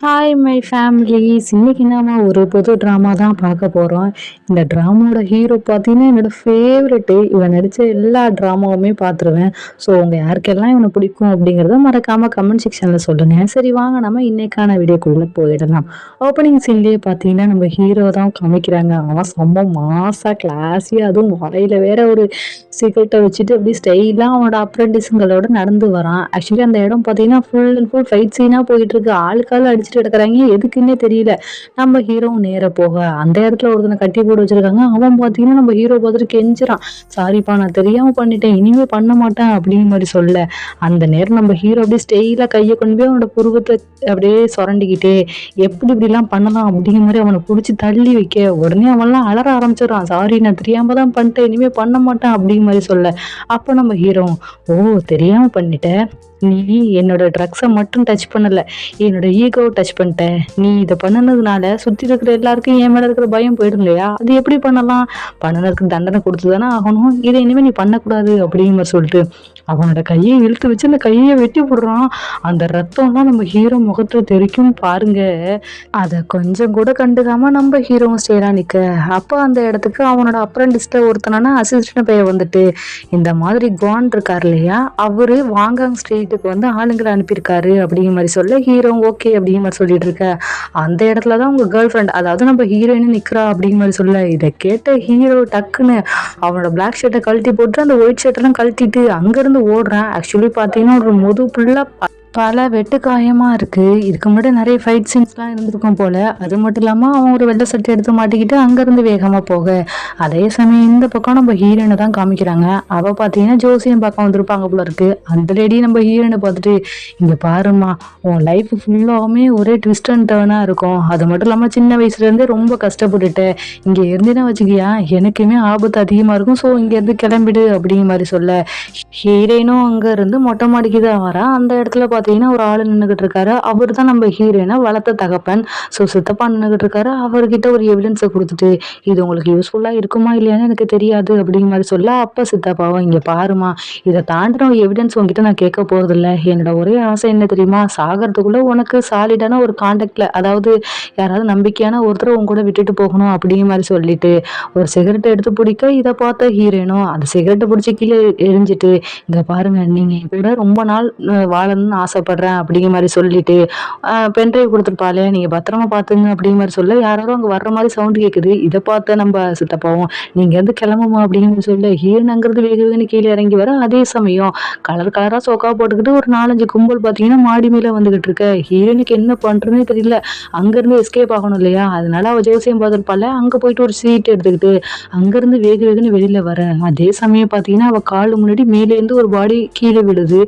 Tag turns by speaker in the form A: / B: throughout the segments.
A: Hi my families, இன்னைக்கு நாம ஒரு புது ட்ராமா தான் பார்க்க போகிறோம். இந்த ட்ராமாவோட ஹீரோ பார்த்தீங்கன்னா என்னோட ஃபேவரெட்டு. இவன் நடித்த எல்லா ட்ராமாவுமே பார்த்துருவேன். ஸோ உங்கள் யாருக்கெல்லாம் இவனை பிடிக்கும் அப்படிங்கிறத மறக்காமல் கமெண்ட் செக்ஷனில் சொல்லுங்கள். சரி வாங்க நம்ம இன்னைக்கான வீடியோக்குள்ளே போயிடலாம். ஓப்பனிங் சீன்லேயே பார்த்தீங்கன்னா நம்ம ஹீரோ தான் காமிக்கிறாங்க. அவன் செம்ம மாசாக கிளாஸியாக, அதுவும் வாயில வேற ஒரு சிகரெட்டை வச்சுட்டு அப்படியே ஸ்டைலாக அவனோட அப்ரெண்டிஸுங்களோட நடந்து வரான். ஆக்சுவலி அந்த இடம் பார்த்தீங்கன்னா ஃபுல் அண்ட் ஃபுல் ஃபைட் சீனாக போயிட்டு இருக்கு. ஆளுக்கால் அடிச்சுட்டு கிடக்குறாங்க, எதுக்குன்னே தெரியல. நம்ம ஹீரோ நேர போக அந்த இடத்துல ஒருத்தனை கட்டி போட்டு வச்சிருக்காங்க. அவன் பார்த்தீங்கன்னா நம்ம ஹீரோ பார்த்துட்டு கெஞ்சுறான், சாரிப்பா நான் தெரியாம பண்ணிட்டேன், இனிமே பண்ண மாட்டேன் அப்படிங்கிற மாதிரி சொல்ல, அந்த நேரம் நம்ம ஹீரோ அப்படியே ஸ்டெயிலா கையை கொண்டு போய் அவனோட புருவத்தை அப்படியே சுரண்டிக்கிட்டே எப்படி இப்படிலாம் பண்ணலாம் அப்படிங்கிற மாதிரி அவனை பிடிச்சி தள்ளி வைக்க, உடனே அவன்லாம் அலற ஆரம்பிச்சிடறான். சாரி நான் தெரியாம தான் பண்ணிட்டேன், இனிமே பண்ண மாட்டேன் அப்படிங்கிற மாதிரி சொல்ல, அப்போ நம்ம ஹீரோ, ஓ தெரியாம பண்ணிட்டேன், நீ என்னோட ட்ரக்ஸை மட்டும் டச் பண்ணல, என்னோட ஈகோவை டச் பண்ணிட்ட, நீ இதை பண்ணனதுனால சுற்றி இருக்கிற எல்லாருக்கும் என் மேலே இருக்கிற பயம் போயிடும் இல்லையா, அது எப்படி பண்ணலாம், பண்ணனதுக்கு தண்டனை கொடுத்து தானே ஆகணும், இதை இனிமேல் நீ பண்ணக்கூடாது அப்படிங்கிற மாதிரி சொல்லிட்டு அவனோட கையை இழுத்து வச்சு அந்த கையை வெட்டி போடுறான். அந்த ரத்தம்லாம் நம்ம ஹீரோ முகத்துல தெரிக்கும் பாருங்க. அதை கொஞ்சம் கூட கண்டுக்காம நம்ம ஹீரோவும் ஸ்டேரா நிற்க, அப்போ அந்த இடத்துக்கு அவனோட அப்ரண்டிஸ்ட ஒருத்தனான அசிஸ்டன்ட் பையன் வந்துட்டு, இந்த மாதிரி குவான் இருக்கார் இல்லையா, அவரு வாங்காங் ஸ்ட்ரீட்டுக்கு வந்து ஆளுங்களை அனுப்பியிருக்காரு அப்படிங்கிற மாதிரி சொல்ல, ஹீரோ ஓகே அப்படிங்கிற மாதிரி சொல்லிட்டு இருக்க, அந்த இடத்துல தான் உங்க கேர்ள் ஃப்ரெண்ட், அதாவது நம்ம ஹீரோயின் நிற்கிறா அப்படிங்கிற மாதிரி சொல்ல, இதை கேட்ட ஹீரோ டக்குன்னு அவனோட பிளாக் ஷர்ட்டை கழட்டி போட்டு அந்த ஒயிட் ஷர்ட்டெல்லாம் கழட்டிட்டு அங்கேருந்து ஓடுறான். ஆக்சுவலி பார்த்தீங்கன்னா ஒரு முது ஃபுல்லாக பல வெட்டு காயமா இருக்கு. இதுக்கு முன்னாடி நிறைய ஃபைட் சீன்ஸ்லாம் இருந்திருக்கும் போல. அது மட்டும் இல்லாமல் அவன் ஒரு வெள்ளை சட்டை எடுத்து மாட்டிக்கிட்டு அங்கேருந்து வேகமாக போக, அதே சமயம் இந்த பக்கம் நம்ம ஹீரோயினை தான் காமிக்கிறாங்க. அவள் பார்த்தீங்கன்னா ஜோசியம் பார்க்க வந்திருப்பாங்க போல இருக்கு. அந்த லேடி நம்ம ஹீரோயினை பார்த்துட்டு, இங்கே பாருமா, உன் லைஃப் ஃபுல்லாகவுமே ஒரே ட்விஸ்ட் அண்ட் டர்னாக இருக்கும், அது மட்டும் இல்லாமல் சின்ன வயசுலேருந்தே ரொம்ப கஷ்டப்பட்டுட்டேன், இங்கே இருந்தேன்னா வச்சுக்கியா எனக்குமே ஆபத்து அதிகமாக இருக்கும், ஸோ இங்கேருந்து கிளம்பிடு அப்படிங்கிற மாதிரி சொல்ல, ஹீரோயினும் அங்கேருந்து மொட்டை மாடிக்கு தான் வரா. அந்த இடத்துல பார்த்தீங்கன்னா ஒரு ஆள் நின்றுகிட்டு இருக்காரு. அவர் தான் நம்ம ஹீரோயினை வளர்த்த தகப்பன். ஸோ சித்தப்பா நின்றுகிட்டு இருக்காரு. அவர்கிட்ட ஒரு எவிடன்ஸை கொடுத்துட்டு, இது உங்களுக்கு யூஸ்ஃபுல்லாக இருக்குமா இல்லையான்னு எனக்கு தெரியாது அப்படிங்கிற மாதிரி சொல்ல, அப்போ சித்தப்பாவும், இங்கே பாருமா, இதை தாண்டின ஒரு எவிடன்ஸ் உங்ககிட்ட நான் கேட்க போகிறதில்ல, என்னோட ஒரே ஆசை என்ன தெரியுமா, சாகிறதுக்குள்ளே உனக்கு சாலிடான ஒரு கான்டாக்டில், அதாவது யாராவது நம்பிக்கையான ஒருத்தர் உங்க கூட விட்டுட்டு போகணும் அப்படிங்கிற மாதிரி சொல்லிட்டு ஒரு சிகரெட்டை எடுத்து பிடிக்க, இதை பார்த்த ஹீரோயினும் அந்த சிகரெட்டை பிடிச்சி கீழே எரிஞ்சிட்டு, இங்கே பாருங்க நீங்கள் கூட ரொம்ப நாள் வாழணும்னு ஆசைப்படுறேன் அப்படிங்கிற மாதிரி சொல்லிட்டு பென்ட்ரைவ் கொடுத்துருப்பாளே, நீங்கள் பத்திரமா பார்த்துங்க அப்படிங்கிற மாதிரி சொல்ல, யாரோ அங்கே வர்ற மாதிரி சவுண்டு கேட்குது. இதை பார்த்த நம்ம சித்தப்பாவும், நீங்கள் இருந்து கிளம்புமா அப்படிங்கிற சொல்ல, ஹீரோனுங்கிறது வேக வேகன்னு கீழே இறங்கி வர, அதே சமயம் கலர் கலராக சோக்கா போட்டுக்கிட்டு ஒரு 4-5 கும்பல் பார்த்தீங்கன்னா மாடி மேலே வந்துகிட்டு இருக்க. ஹீரோனுக்கு என்ன பண்ணுறதுனே தெரியல, அங்கேருந்து எஸ்கேப் ஆகணும் இல்லையா, அதனால அவள் ஜோசியம் பார்த்துருப்பாள். அங்கே போயிட்டு ஒரு சீட் எடுத்துக்கிட்டு அங்கேருந்து வேக வேகன்னு வெளியில் வர, அதே சமயம் பார்த்தீங்கன்னா அவள் கால் முன்னாடி மேலேருந்து ஒரு பாடி கீழே விழுது.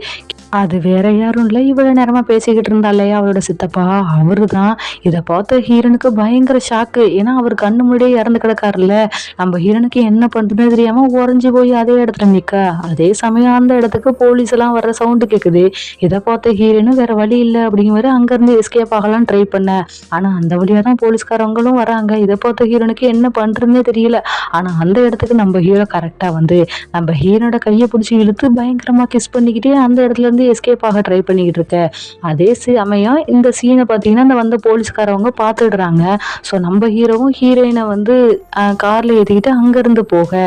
A: அது வேற யாரும் இல்லை, இவ்வளவு நேரமா பேசிக்கிட்டு இருந்தா இல்லையா அவரோட சித்தப்பா, அவரு தான். இதை பார்த்த ஹீரோனுக்கு பயங்கர ஷாக்கு. ஏன்னா அவர் கண்ணு முன்னாடியே இறந்து கிடக்காருல்ல. நம்ம ஹீரோனுக்கு என்ன பண்றதுன்னு தெரியாம உறைஞ்சு போய் அதே இடத்துல நிக்க, அதே சமயம் அந்த இடத்துக்கு போலீஸ் எல்லாம் வர்ற சவுண்டு கேட்குது. இதை பார்த்த ஹீரோனும் வேற வழி இல்லை அப்படிங்கிற அங்கிருந்து எஸ்கேப் ஆகலாம் ட்ரை பண்ண, ஆனா அந்த வழியா தான் போலீஸ்காரங்களும் வராங்க. இதை பார்த்த ஹீரோனுக்கு என்ன பண்றதுன்னே தெரியல. ஆனா அந்த இடத்துக்கு நம்ம ஹீரோ கரெக்டா வந்து நம்ம ஹீரோட கையை பிடிச்சி இழுத்து பயங்கரமா கிஸ் பண்ணிக்கிட்டே அந்த இடத்துல இருந்து எஸ்கேப் ஆக ட்ரை பண்ணிக்கிட்டு இருக்க. அதே சமயம் இந்த சீனை பார்த்தீங்கன்னா இந்த வந்த போலீஸ்காரவங்க பார்த்துடுறாங்க. ஸோ நம்ம ஹீரோவும் ஹீரோயினை வந்து கார்ல ஏற்றிக்கிட்டு அங்கேருந்து போக,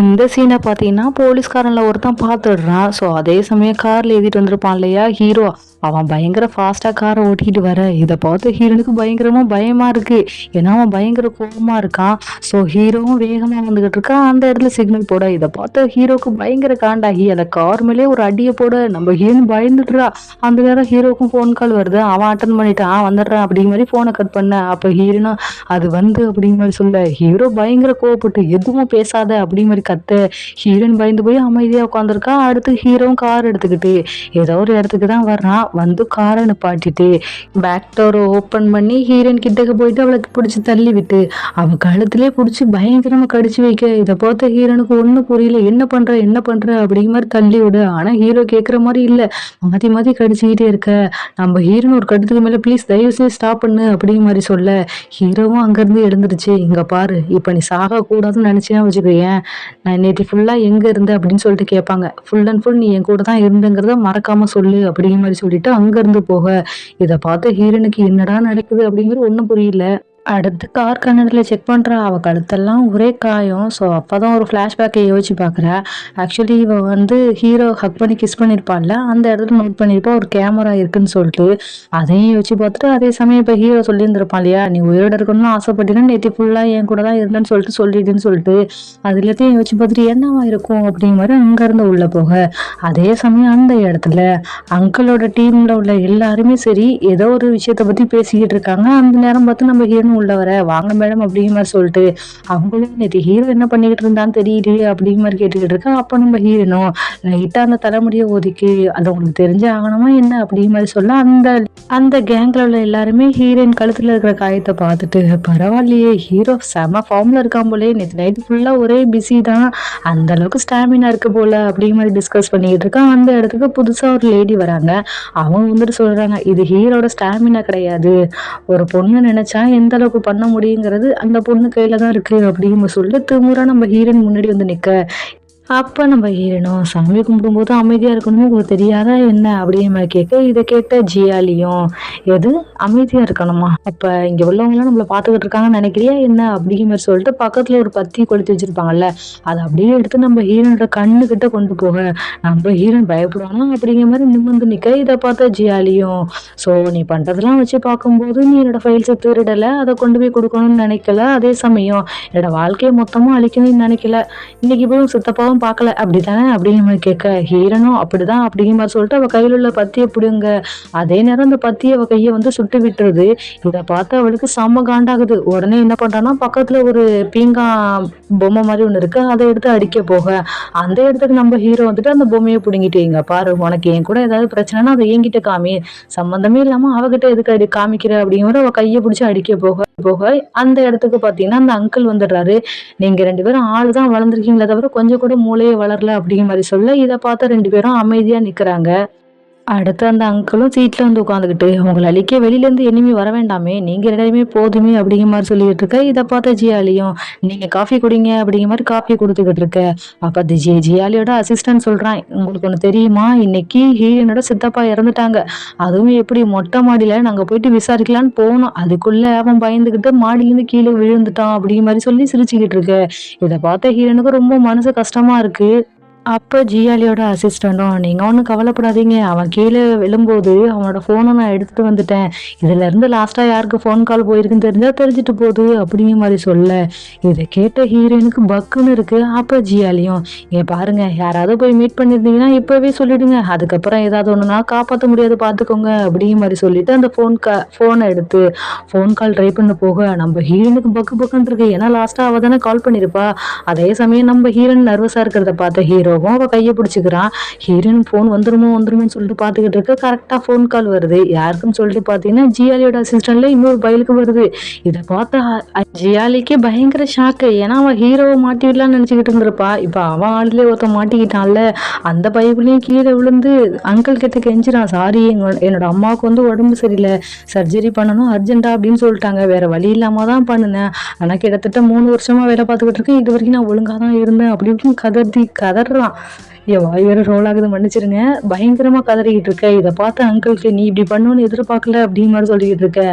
A: இந்த சீனை பார்த்தீங்கன்னா போலீஸ்காரனில் ஒருத்தன் பார்த்துடுறான். ஸோ அதே சமயம் காரில் ஏற்றிட்டு வந்திருப்பான் இல்லையா ஹீரோ, அவன் பயங்கர ஃபாஸ்ட்டாக காரை ஓட்டிக்கிட்டு வர, இதை பார்த்து ஹீரோனுக்கு பயங்கரமாக பயமாக இருக்குது. ஏன்னா அவன் பயங்கர கோபமாக இருக்கான். ஸோ ஹீரோவும் வேகமாக வந்துக்கிட்டு இருக்கான். அந்த இடத்துல சிக்னல் போட, இதை பார்த்து ஹீரோவுக்கு பயங்கர காண்டாகி அந்த கார் மேலே ஒரு அடியை போட, நம்ம ஹீரோன் பயந்துடுறா. அந்த நேரம் ஹீரோவுக்கும் ஃபோன் கால் வருது. அவன் அட்டன் பண்ணிட்டான், வந்துடுறான் அப்படிங்கிற மாதிரி ஃபோனை கட் பண்ண, அப்போ ஹீரோனா அது வந்து அப்படிங்கிற மாதிரி சொல்ல, ஹீரோ பயங்கர கோவப்பட்டு எதுவும் பேசாத அப்படிங்கிற மாதிரி கத்த, ஹீரோயின் பயந்து போய் அமைதியாக உட்காந்துருக்கா. அடுத்து ஹீரோவும் கார் எடுத்துக்கிட்டு ஏதோ ஒரு இடத்துக்கு தான் வர்றான். வந்து காரை நிப்பாட்டிட்டு பேக் டோரை ஓப்பன் பண்ணி ஹீரோயின் கிட்டக்கு போயிட்டு அவளுக்கு பிடிச்சி தள்ளி விட்டு அவள் கழுத்திலே பிடிச்சி பயங்கரமாக கடிச்சு வைக்க, இதை பார்த்த ஹீரோனுக்கு ஒன்றும் புரியல, என்ன பண்ற அப்படிங்கிற மாதிரி தள்ளி விடு. ஆனால் ஹீரோ கேட்குற மாதிரி இல்லை, மாற்றி மாற்றி கடிச்சிக்கிட்டே இருக்க. நம்ம ஹீரோன் ஒரு கட்டத்துக்கு மேலே ப்ளீஸ் தயவு செய்து ஸ்டாப் பண்ணு அப்படிங்கிற மாதிரி சொல்ல, ஹீரோவும் அங்கேருந்து எழுந்துருச்சு. இங்கே பாரு, இப்போ நீ சாகக்கூடாதுன்னு நினச்சினா வச்சுக்கோயேன், நான் நேற்று ஃபுல்லாக எங்கே இருந்த அப்படின்னு சொல்லிட்டு கேட்பாங்க. ஃபுல் அண்ட் ஃபுல் நீ என் கூட தான் இருந்துங்கிறத மறக்காமல் சொல்லு அப்படிங்கிற மாதிரி சொல்லிட்டு சொல்லிட்டு அங்கேருந்து போக, இதை பார்த்த ஹீரோனுக்கு என்னடா நடக்குது அப்படிங்கிறது ஒன்றும் புரியல. அடுத்து கார் கண்ணாடில செக் பண்றா. அவ கழுத்தெல்லாம் ஒரே காயம். ஸோ அப்பதான் ஒரு ஃப்ளாஷ்பேக்கை யோசிச்சு பார்க்குறா. ஆக்சுவலி இவ வந்து ஹீரோ ஹக் பண்ணி கிஸ் பண்ணியிருப்பாள்ல, அந்த இடத்துல நோட் பண்ணியிருப்பா ஒரு கேமரா இருக்குன்னு சொல்லிட்டு. அதையும் யோசிச்சு பார்த்துட்டு அதே சமயம் இப்போ ஹீரோ சொல்லியிருந்திருப்பான் இல்லையா, நீ உயிரோட இருக்கணும்னு ஆசைப்பட்டீங்கன்னா நேற்று ஃபுல்லாக என் கூட தான் இருந்தேன்னு சொல்லிட்டு சொல்லிடுன்னு சொல்லிட்டு. அது எல்லாத்தையும் யோசிச்சு பார்த்துட்டு என்னவா இருக்கும் அப்படிங்கிற மாதிரி அங்கேருந்து உள்ள போக, அதே சமயம் அந்த இடத்துல அங்கிளோட டீம்ல உள்ள எல்லாருமே சரி ஏதோ ஒரு விஷயத்த பத்தி பேசிக்கிட்டு இருக்காங்க. அந்த நேரம் பார்த்து நம்ம ஹீரோன்னு உள்ள வர, வாங்க மேடம் அப்படிங்கிற மாதிரி சொல்லிட்டு அவங்களும் நேற்று ஹீரோ என்ன பண்ணிக்கிட்டு இருந்தான்னு தெரியலையே அப்படிங்கிற மாதிரி கேட்டுக்கிட்டு இருக்கா. அப்போ நம்ம ஹீரோனும் லைட்டா அந்த தலைமுடியை ஒதுக்கி அது உங்களுக்கு தெரிஞ்ச ஆகணுமா என்ன அப்படிங்கிற மாதிரி சொல்ல, அந்த அந்த கேங்க்ல உள்ள எல்லாருமே ஹீரோயின் கழுத்துல இருக்கிற காயத்தை பார்த்துட்டு பரவாயில்லையே ஹீரோ செம ஃபார்ம்ல இருக்கான் போலே, நேற்று நைட்டு ஃபுல்லா ஒரே பிஸி தான், அந்த அளவுக்கு ஸ்டாமினா இருக்கு போல அப்படிங்கிற மாதிரி டிஸ்கஸ் பண்ணிக்கிட்டு இருக்கான். அந்த இடத்துக்கு புதுசா ஒரு லேடி வராங்க. அவங்க வந்துட்டு சொல்றாங்க, இது ஹீரோட ஸ்டாமினா கிடையாது, ஒரு பொண்ணு நினைச்சா எந்த அளவுக்கு பண்ண முடியுங்கிறது அந்த பொண்ணு கையில தான் இருக்கு அப்படின்னு சொல்லிட்டு திமுறா நம்ம ஹீரோயின் முன்னாடி வந்து நிக்க. அப்ப நம்ம ஹீரோனும் சாமி கும்பிடும்போது அமைதியா இருக்கணும்னு உங்களுக்கு தெரியாதா என்ன அப்படிங்கிற மாதிரி கேட்க, இதை கேட்ட ஜியாலியும் எது அமைதியா இருக்கணுமா, அப்ப இங்க உள்ளவங்க நம்மள பாத்துக்கிட்டு இருக்காங்கன்னு நினைக்கிறியா என்ன அப்படிங்கிற மாதிரி சொல்லிட்டு பக்கத்துல ஒரு பத்தி கொளுத்தி வச்சிருப்பாங்கல்ல, அதை அப்படியே எடுத்து நம்ம ஹீரோனோட கண்ணு கிட்ட கொண்டு போக நம்ம ஹீரோன் பயப்படுவானா அப்படிங்கிற மாதிரி நிமிர்ந்து நிக்க. இதை பார்த்த ஜியாலியும் ஸோ நீ பண்றதெல்லாம் வச்சு பார்க்கும்போது நீ என்னோட ஃபைல்ஸை திருடலை, அதை கொண்டு போய் கொடுக்கணும்னு நினைக்கல, அதே சமயம் என்னோட வாழ்க்கையை மொத்தமா அழிக்கணும்னு நினைக்கல, இன்னைக்கு போய் சித்தப்பாவும் பார்க்கல அப்படித்தானே அப்படிங்கிற மாதிரி கேட்க, ஹீரோனும் அப்படிதான் அப்படிங்கிற மாதிரி சொல்லிட்டு அவ கையில் உள்ள பத்தியை பிடுங்க. அதே நேரம் அந்த பத்தியை அவ கையை வந்து சுட்டு விட்டுருது. இதை பார்த்து அவளுக்கு செம்ம காண்டாகுது. உடனே என்ன பண்றான்னா பக்கத்துல ஒரு பீங்கா பொம்மை மாதிரி ஒன்று இருக்கு, அதை எடுத்து அடிக்க போக அந்த இடத்துக்கு நம்ம ஹீரோ வந்துட்டு அந்த பொம்மையை பிடுங்கிட்டு, இங்க பாரு உனக்கு என் கூட ஏதாவது பிரச்சனைனா அதை என்கிட்ட காமி, சம்மந்தமே இல்லாம அவகிட்ட எதுக்கு காமிக்கிற அப்படிங்கிற அவ கையை பிடிச்சி அடிக்க போக போக அந்த இடத்துக்கு பாத்தீங்கன்னா அந்த அங்கிள் வந்துடுறாரு. நீங்க 2 பேரும் ஆள் தான் வளர்ந்துருக்கீங்களே தவிர கொஞ்சம் கூட மூளையே வளரல அப்படிங்கிற மாதிரி சொல்ல, இதை பார்த்து 2 பேரும் அமைதியா நிக்கிறாங்க. அடுத்து அந்த அங்கிளும் சீட்ல வந்து உட்காந்துக்கிட்டு, உங்களை அழிக்க வெளியில இருந்து எனிமி வர வேண்டாமே, நீங்க 2 பேருமே போதுமே அப்படிங்கிற மாதிரி சொல்லிட்டு இருக்க. இதை பார்த்த ஜியாலியும் நீங்க காஃபி குடிங்க அப்படிங்கிற மாதிரி காஃபி கொடுத்துக்கிட்டு இருக்க. அப்ப அந்த ஜியாலியோட அசிஸ்டன்ட் சொல்றான், உங்களுக்கு ஒண்ணு தெரியுமா, இன்னைக்கு ஹீரோனோட சித்தப்பா இறந்துட்டாங்க, அதுவும் எப்படி மொட்டை மாடியில நாங்க போயிட்டு விசாரிக்கலான்னு போனோம், அதுக்குள்ள அவன் பயந்துகிட்டு மாடியிலிருந்து கீழே விழுந்துட்டான் அப்படிங்கிற மாதிரி சொல்லி சிரிச்சுக்கிட்டு இருக்க. இதை பார்த்த ஹீரோனுக்கு ரொம்ப மனசு கஷ்டமா இருக்கு. அப்போ ஜியாலியோட அசிஸ்டண்ட்டும், நீங்கள் ஒன்றும் கவலைப்படாதீங்க, அவன் கீழே விழும்போது அவனோட ஃபோனை நான் எடுத்துகிட்டு வந்துட்டேன், இதிலேருந்து லாஸ்ட்டாக யாருக்கு ஃபோன் கால் போயிருக்குன்னு தெரிஞ்சால் தெரிஞ்சுட்டு போகுது அப்படிங்கிற மாதிரி சொல்ல, இதை கேட்ட ஹீரோயினுக்கு பக்குன்னு இருக்குது. அப்போ ஜியாலியும், இங்கே பாருங்கள் யாராவது போய் மீட் பண்ணியிருந்தீங்கன்னா இப்போவே சொல்லிவிடுங்க, அதுக்கப்புறம் ஏதாவது ஒன்றுனா காப்பாற்ற முடியாது பார்த்துக்கோங்க அப்படிங்கிற மாதிரி சொல்லிட்டு அந்த ஃபோனை எடுத்து ஃபோன் கால் ட்ரை பண்ண போக நம்ம ஹீரோனுக்கு பக்குன்னு இருக்கு. ஏன்னா லாஸ்ட்டாக அவள் தானே கால் பண்ணியிருப்பா. அதே சமயம் நம்ம ஹீரோயின் நர்வஸாக இருக்கிறத பார்த்த ஹீரோ அவ கையை பிடிச்சிக்கிறான். ஹீரோயின் போன் வந்துருமோன்னு சொல்லிட்டு பாத்துக்கிட்டு இருக்க. கரெக்டா போன் கால் வருது. யாருக்குன்னு சொல்லிட்டு பாத்தீங்கன்னா ஜியாலியோட அசிஸ்டன்ட்ல இன்னொரு பயலுக்கு வருது. இதை பார்த்த ஜியாலிக்கு பயங்கர ஷாக்கு. ஏன்னா அவன் ஹீரோவை மாட்டி விடலான்னு நினைச்சுக்கிட்டு இருந்திருப்பா. இப்ப அவன் ஆளுலயே ஒருத்த மாட்டிக்கிட்டான்ல. அந்த பைப்புலயும் கீழே விழுந்து அங்கிள் கிட்ட கெஞ்சிரான், சாரி என்னோட அம்மாவுக்கு வந்து உடம்பு சரியில்லை, சர்ஜரி பண்ணணும் அர்ஜென்டா அப்படின்னு சொல்லிட்டாங்க, வேற வழி இல்லாம தான் பண்ணினேன், ஆனா கிட்டத்தட்ட 3 வருஷமா வேலை பார்த்துக்கிட்டு இருக்கேன், இது வரைக்கும் நான் ஒழுங்கா தான் இருந்தேன் அப்படி இப்படின்னு கதறான். என் வாய் வேற ரோல் ஆகுது மன்னிச்சிருங்க, பயங்கரமா கதறிக்கிட்டு இருக்க. இதை பார்த்து அங்கிளுக்கு நீ இப்படி பண்ணுன்னு எதிர்பார்க்கல அப்படின்னு மாதிரி சொல்லிக்கிட்டு இருக்க.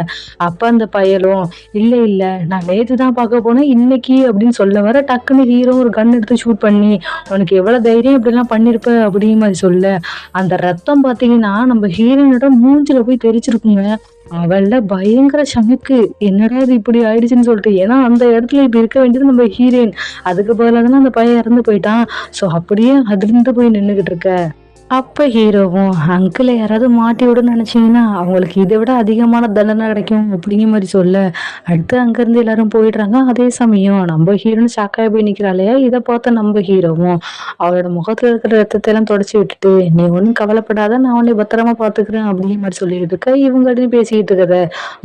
A: அப்ப அந்த பயலும் இல்ல நான் நேற்று தான் பார்க்க போனேன் இன்னைக்கு அப்படின்னு சொல்ல வர, டக்குன்னு ஹீரோ ஒரு கன் எடுத்து ஷூட் பண்ணி உனக்கு எவ்வளவு தைரியம் இப்படிலாம் பண்ணிருப்ப அப்படிங்கிற மாதிரி சொல்ல, அந்த ரத்தம் பாத்தீங்கன்னா நம்ம ஹீரோனோட மூஞ்சில போய் தெரிச்சிருக்குங்க. அவள்ல பயங்கர சமக்கு, என்னடா இது இப்படி ஆயிடுச்சுன்னு சொல்லிட்டு. ஏன்னா அந்த இடத்துல இப்படி இருக்க வேண்டியது நம்ம ஹீரோயின், அதுக்கு பதிலாக தானே அந்த பையன் இறந்து போயிட்டான். ஸோ அப்படியே அதிர்ந்து போய் நின்றுகிட்டு இருக்க. அப்ப ஹீரோவும் அங்கிளை யாராவது மாட்டி விடுன்னு நினைச்சீங்கன்னா அவங்களுக்கு இதை விட அதிகமான தண்டனை கிடைக்கும் அப்படிங்கிற மாதிரி சொல்ல, அடுத்து அங்கிருந்து எல்லாரும் போயிடுறாங்க. அதே சமயம் நம்ம ஹீரோன்னு ஷாக்காய் போய் நிக்கிறாளையா. இதை பார்த்த நம்ம ஹீரோவும் அவளோட முகத்துல இருக்கிற ரத்தத்தை எல்லாம் தொடச்சி விட்டுட்டு, நீ ஒன்றும் கவலைப்படாத, நான் உன்னை பத்திரமா பாத்துக்கிறேன் அப்படிங்கிற மாதிரி சொல்லிட்டு இருக்க. இவங்கள்ட்ட பேசிக்கிட்டு இருக்கத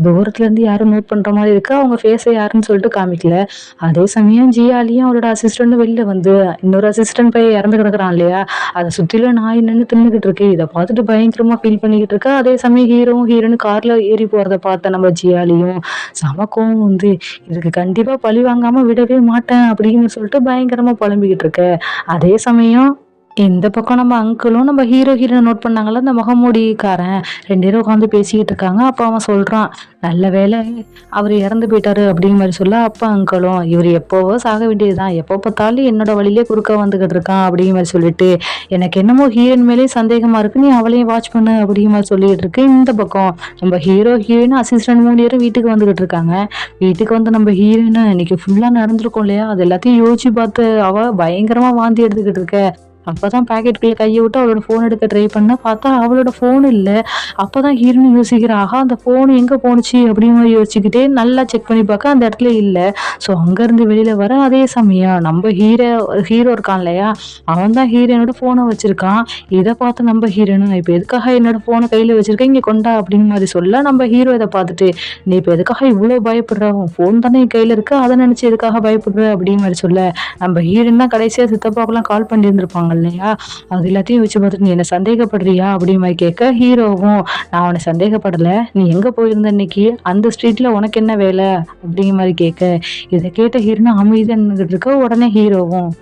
A: தூரத்துல இருந்து யாரும் நோட் பண்ற மாதிரி இருக்கு. அவங்க ஃபேஸை யாருன்னு சொல்லிட்டு காமிக்கல. அதே சமயம் ஜியாலியும் அவளோட அசிஸ்டன்ட் வெளியில வந்து இன்னொரு அசிஸ்டன்ட் போய் இறந்து கிடக்குறான் இல்லையா, அதை சுத்திலும் நாய் தின்னுகிட்டு இருக்கு. இதை பார்த்துட்டு பயங்கரமா ஃபீல் பண்ணிக்கிட்டு இருக்கா. அதே சமயம் ஹீரோன்னு கார்ல ஏறி போறத பார்த்த நம்ம ஜியாலியும் சமக்கம் வந்து இதுக்கு கண்டிப்பா பழி வாங்காம விடவே மாட்டேன் அப்படின்னு சொல்லிட்டு பயங்கரமா புலம்பிக்கிட்டு இருக்க. அதே சமயம் இந்த பக்கம் நம்ம அங்கிளும் நம்ம ஹீரோயினை நோட் பண்ணாங்கல்ல, அந்த முகமூடிக்காரன் 2 பேரும் உட்காந்து பேசிக்கிட்டு இருக்காங்க. அப்போ அவன் சொல்றான், நல்ல வேளை அவர் இறந்து போயிட்டாரு அப்படிங்கிற மாதிரி சொல்ல, அப்பா அங்கிளும் இவர் எப்போவோ சாக வேண்டியதுதான், எப்போ பார்த்தாலும் என்னோட வழியிலே குறுக்க வந்துகிட்டு இருக்கான் அப்படிங்கிற மாதிரி சொல்லிட்டு, எனக்கு என்னமோ ஹீரோயின் மேலே சந்தேகமா இருக்கு, நீ அவளையும் வாட்ச் பண்ணு அப்படிங்கிற மாதிரி சொல்லிட்டு இருக்கு. இந்த பக்கம் நம்ம ஹீரோயின் அசிஸ்டன்ட் 3 பேரும் வீட்டுக்கு வந்துகிட்டு இருக்காங்க. வீட்டுக்கு வந்து நம்ம ஹீரோயின் இன்னைக்கு ஃபுல்லா நடந்திருக்கும் இல்லையா, அது எல்லாத்தையும் யோசிச்சு பார்த்து அவ பயங்கரமா வாந்தி எடுத்துக்கிட்டு இருக்க. அப்பதான் பாக்கெட்டுக்குள்ள கையை விட்டு அவளோட ஃபோன் எடுக்க ட்ரை பண்ண பார்த்தா அவளோட ஃபோன் இல்ல. அப்பதான் ஹீரோயின் யோசிக்கிறா, ஆஹா அந்த ஃபோன் எங்க போணுச்சு அப்படின்னு யோசிச்சுக்கிட்டே நல்லா செக் பண்ணி பார்க்க அந்த இடத்துல இல்ல. ஸோ அங்க இருந்து வெளியில வர அதே சமயம் நம்ம ஹீரோ இருக்கான் இல்லையா, அவன் தான் ஹீரோயினோட ஃபோனை வச்சிருக்கான். இதை பார்த்து நம்ம ஹீரோயின், இப்ப எதுக்காக என்னோட ஃபோனை கையில வச்சிருக்க, இங்க கொண்டா அப்படின்னு மாதிரி சொல்ல, நம்ம ஹீரோ இதை பார்த்துட்டு, நீ இப்ப எதுக்காக இவ்வளவு பயப்படுற, உன் ஃபோன் தானே என் கையில இருக்கு, அதை நினைச்சு எதுக்காக பயப்படுற அப்படின்னு மாதிரி சொல்ல, நம்ம ஹீரோயின் தான் கடைசியா சித்தப்பாக்கெல்லாம் கால் பண்ணி இருந்திருப்பாங்க இல்லையா, அது எல்லாத்தையும் வச்சு பார்த்துட்டு நீ என்ன சந்தேகப்படுறியா அப்படின்னு மாதிரி கேட்க, ஹீரோவும் நான் அவனை சந்தேகப்படல, நீ எங்க போயிருந்த இன்னைக்கு, அந்த ஸ்ட்ரீட்ல உனக்கு என்ன வேலை அப்படிங்கிற மாதிரி கேட்க, இதை கேட்ட ஹீரோனா அமைதியா நின்றுட்டு இருக்க. உடனே ஹீரோவும்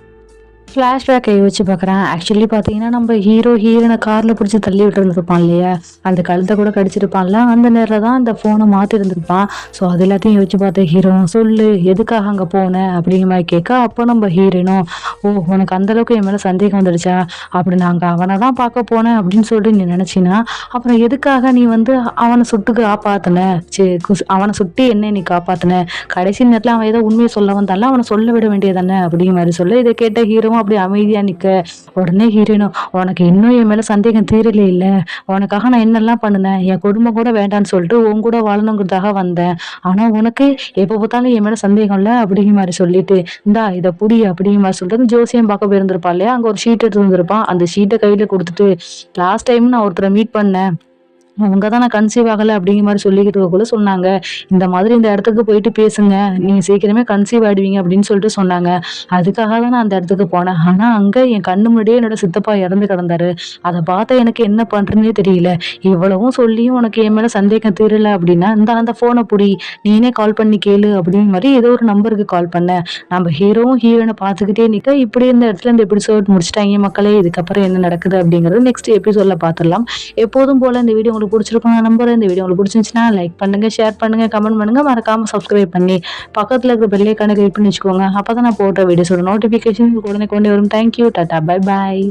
A: ஃப்ளாஷ்பேக் யோசிச்சு பார்க்குறேன். ஆக்சுவலி பார்த்தீங்கன்னா நம்ம ஹீரோயினை காரில் பிடிச்சி தள்ளி விட்டுருந்துருப்பான் இல்லையா, அந்த கழுத்தை கூட கடிச்சிருப்பான்ல, அந்த நேரில் தான் அந்த ஃபோனை மாற்றிருந்துருப்பான். ஸோ அது எல்லாத்தையும் யோசிச்சு பார்த்து ஹீரோ சொல்லு எதுக்காக அங்கே போனேன் அப்படிங்கிற மாதிரி கேட்க, அப்போ நம்ம ஹீரோனும் ஓ உனக்கு அந்தளவுக்கு என் மேலே சந்தேகம் வந்துடுச்சா, அப்படி நாங்கள் அவனை தான் பார்க்க போனேன் அப்படின்னு சொல்லிட்டு நீ நினச்சினா, அப்புறம் எதுக்காக நீ வந்து அவனை சுட்டு காப்பாற்றின, அவனை சுட்டி என்ன நீ காப்பாற்றின, கடைசி நேரத்தில் அவன் ஏதோ உண்மையை சொல்ல வந்தால அவனை சொல்ல விட வேண்டியதானே அப்படிங்கிற மாதிரி சொல்ல, இதை கேட்ட ஹீரோவும் அப்படி அமைதியா நிக்க. உடனே ஹீரோயினும் உனக்கு இன்னும் என் மேல சந்தேகம் தீரலே இல்ல, உனக்காக நான் என்னெல்லாம் பண்ணுனேன், என் குடும்பம் கூட வேண்டான்னு சொல்லிட்டு உன் கூட வாழணுங்கிறதுக்காக வந்தேன், ஆனா உனக்கு எப்ப பார்த்தாலும் என் மேல சந்தேகம் இல்ல அப்படிங்கிற மாதிரி சொல்லிட்டு, இந்தா இதை புடி அப்படிங்கிற மாதிரி சொல்லிட்டு ஜோசியம் பார்க்க போயிருந்திருப்பான் இல்லையா, அங்க ஒரு ஷீட் எடுத்து வந்திருப்பான். அந்த ஷீட்டை கையில கொடுத்துட்டு, லாஸ்ட் டைம் நான் ஒருத்தரை மீட் பண்ணேன், அவங்க தான் நான் கன்சீவ் ஆகலை அப்படிங்கிற மாதிரி சொல்லிக்கிட்டு இருக்கக்குள்ள சொன்னாங்க, இந்த மாதிரி இந்த இடத்துக்கு போயிட்டு பேசுங்க, நீங்க சீக்கிரமே கன்சீவ் ஆயிடுவீங்க அப்படின்னு சொல்லிட்டு சொன்னாங்க. அதுக்காக தான் நான் அந்த இடத்துக்கு போனேன். ஆனா அங்க என் கண்ணு முன்னாடியே என்னோட சித்தப்பா இறந்து கிடந்தாரு. அதை பார்த்த எனக்கு என்ன பண்றேன்னே தெரியல. இவ்வளவும் சொல்லியும் உனக்கு என் மேல சந்தேகம் தீரல அப்படின்னா, இந்த அந்த போனை புடி, நீனே கால் பண்ணி கேளு அப்படிங்கிற மாதிரி ஏதோ ஒரு நம்பருக்கு கால் பண்ணேன். நம்ம ஹீரோவும் ஹீரோனை பார்த்துக்கிட்டே நிக்க, இப்படி இந்த இடத்துல இந்த எபிசோட் முடிச்சிட்டாங்க மக்களே. இதுக்கப்புறம் என்ன நடக்குது அப்படிங்கிறது நெக்ஸ்ட் எபிசோட்ல பார்த்துடலாம். எப்போதும் போல இந்த வீடியோ உங்களுக்கு பிடிச்சிருக்கும் நான் நம்புறேன். இந்த வீடியோ உங்களுக்கு பிடிச்சிருந்துச்சுன்னா லைக் பண்ணுங்க, ஷேர் பண்ணுங்க, கமெண்ட் பண்ணுங்க, மறக்காம சப்ஸ்கிரைப் பண்ணி பக்கத்துல இருக்கிற பெல் ஐகானை கிளிக் பண்ணி வச்சுக்கோங்க. அப்பதான் நான் போடுற வீடியோஸோட நோட்டிபிகேஷன் உடனே கொண்டு வரும். Thank you, Tata, bye bye.